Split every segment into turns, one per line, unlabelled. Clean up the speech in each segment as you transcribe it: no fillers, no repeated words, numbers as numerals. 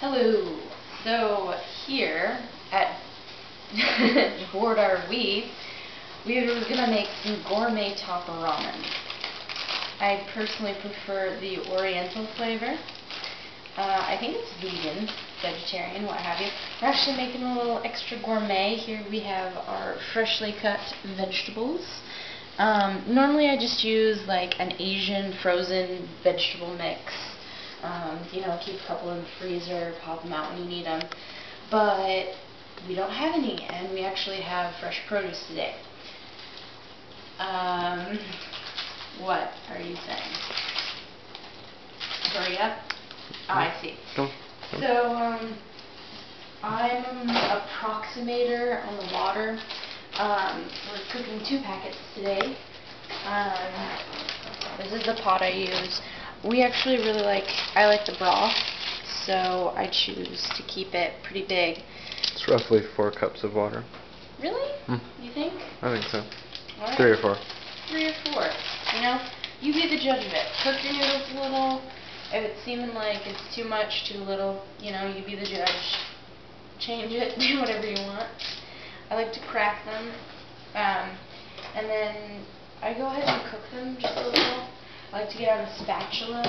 Hello. So here at Board Are we were gonna make some gourmet taco ramen. I personally prefer the Oriental flavor. I think it's vegan, vegetarian, what have you. We're actually making a little extra gourmet. Here we have our freshly cut vegetables. Normally I just use like an Asian frozen vegetable mix. Keep a couple in the freezer, pop them out when you need them. But we don't have any, and we actually have fresh produce today. What are you saying? Hurry up. Oh, I see.
Go.
So, I'm an approximator on the water. We're cooking 2 packets today. This is the pot I use. We actually I like the broth, so I choose to keep it pretty big.
It's roughly 4 cups of water.
Really? You think?
I think so.
Right.
3 or 4.
3 or 4. You be the judge of it. Cook your noodles a little. If it's seeming like it's too much, too little, you be the judge. Change it, do whatever you want. I like to crack them, and then I go ahead and cook them just a little. I like to get out a spatula.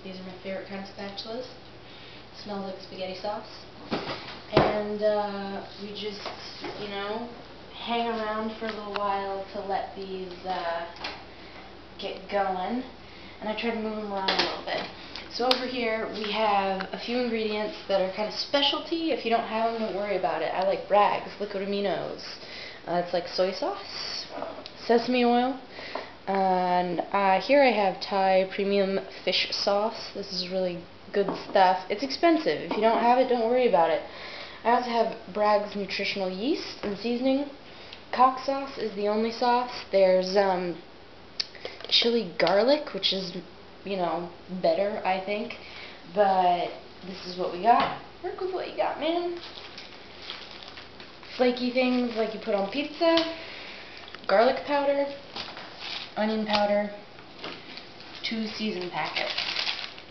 These are my favorite kind of spatulas. Smells like spaghetti sauce. And we just, hang around for a little while to let these get going. And I try to move them around a little bit. So over here we have a few ingredients that are kind of specialty. If you don't have them, don't worry about it. I like Bragg's liquid aminos. It's like soy sauce, sesame oil, and here I have Thai premium fish sauce. This is really good stuff. It's expensive. If you don't have it, don't worry about it. I also have Bragg's nutritional yeast and seasoning. Cock sauce is the only sauce. There's chili garlic, which is, better, I think. But this is what we got. Work with what you got, man. Flaky things like you put on pizza. Garlic powder. Onion powder. 2 seasoned packets.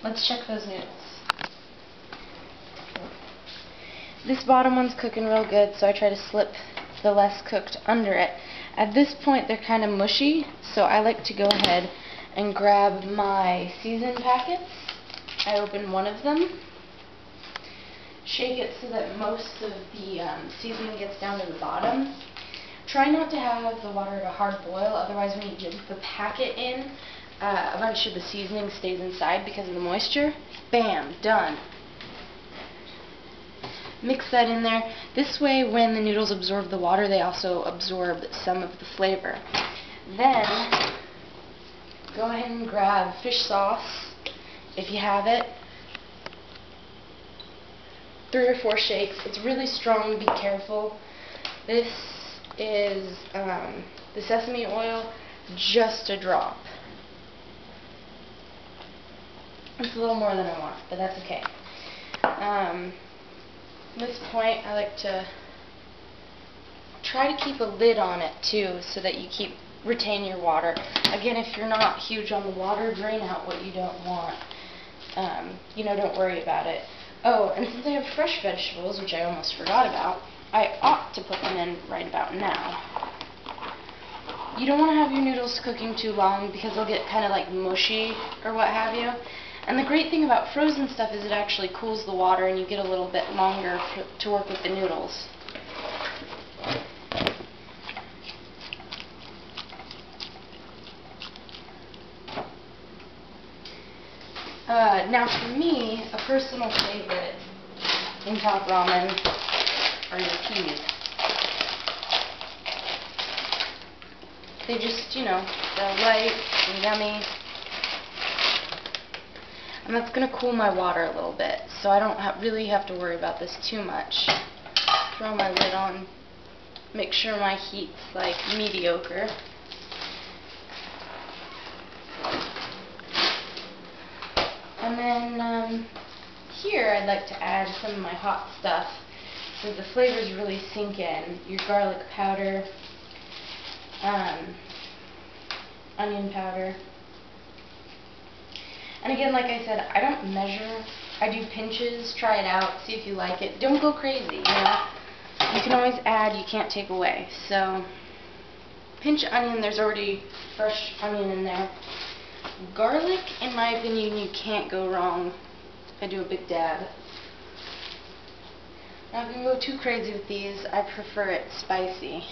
Let's check those noodles. This bottom one's cooking real good, so I try to slip the less cooked under it. At this point they're kind of mushy, so I like to go ahead and grab my seasoned packets. I open one of them, shake it so that most of the seasoning gets down to the bottom. Try not to have the water at a hard boil, otherwise when you dip the packet in, a bunch of the seasoning stays inside because of the moisture. Bam! Done. Mix that in there. This way, when the noodles absorb the water, they also absorb some of the flavor. Then, go ahead and grab fish sauce, if you have it. 3 or 4 shakes. It's really strong, be careful. This is the sesame oil, just a drop. It's a little more than I want, but that's okay. At this point, I like to try to keep a lid on it too, so that you retain your water. Again, if you're not huge on the water, drain out what you don't want. Don't worry about it. Oh, and since I have fresh vegetables, which I almost forgot about, I ought to put them in right about now. You don't want to have your noodles cooking too long because they'll get kind of like mushy or what have you. And the great thing about frozen stuff is it actually cools the water and you get a little bit longer to work with the noodles. Now for me, a personal favorite in top ramen are your peas. They just, they're light and yummy. And that's going to cool my water a little bit, so I don't really have to worry about this too much. Throw my lid on, make sure my heat's like mediocre. And then here I'd like to add some of my hot stuff so the flavors really sink in. Your garlic powder, onion powder. And again, like I said, I don't measure. I do pinches, try it out, see if you like it. Don't go crazy, you know. You can always add, you can't take away. So, pinch onion, there's already fresh onion in there. Garlic, in my opinion, you can't go wrong. I do a big dab. Not going to go too crazy with these. I prefer it spicy.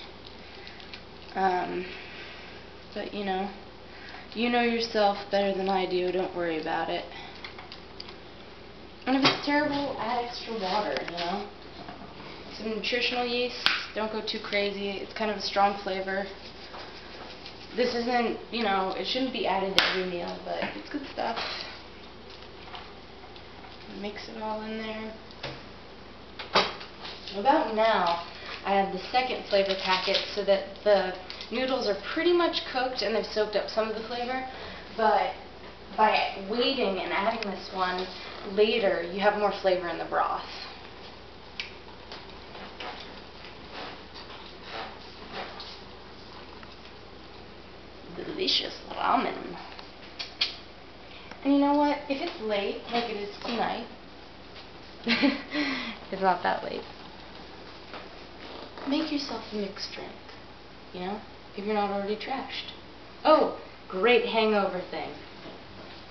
But you know yourself better than I do. Don't worry about it. And if it's terrible, add extra water, you know. Some nutritional yeast. Don't go too crazy. It's kind of a strong flavor. This isn't, you know, it shouldn't be added to every meal, but it's good stuff. Mix it all in there. About now, I add the second flavor packet so that the noodles are pretty much cooked and they've soaked up some of the flavor, but by waiting and adding this one later, you have more flavor in the broth. Delicious ramen. And you know what? If it's late, like it is tonight, it's not that late, make yourself a mixed drink, you know, if you're not already trashed. Oh, great hangover thing.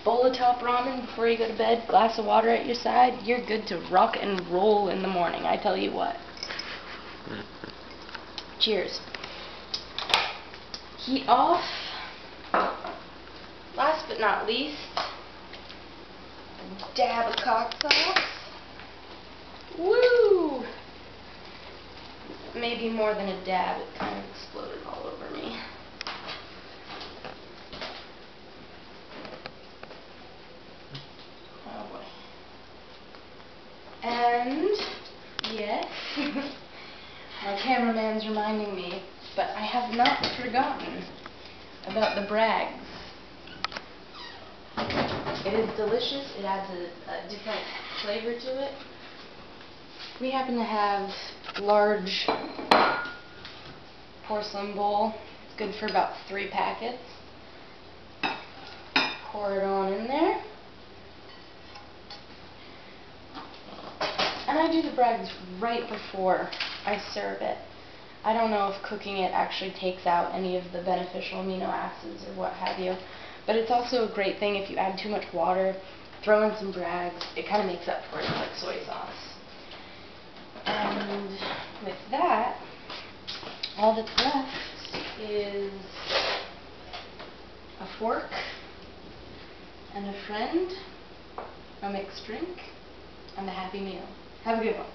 Bowl of top ramen before you go to bed, glass of water at your side, you're good to rock and roll in the morning, I tell you what. Cheers. Heat off. Last but not least, a dab of cock sauce. Woo! Maybe more than a dab, it kind of exploded all over me. Oh boy. And, yes, my cameraman's reminding me, but I have not forgotten about the Brags. It is delicious. It adds a different flavor to it. We happen to have large porcelain bowl. It's good for about 3 packets. Pour it on in there. And I do the Brags right before I serve it. I don't know if cooking it actually takes out any of the beneficial amino acids or what have you. But it's also a great thing if you add too much water, throw in some Brags, it kind of makes up for it like soy sauce. And with that, all that's left is a fork and a friend, a mixed drink, and a happy meal. Have a good one.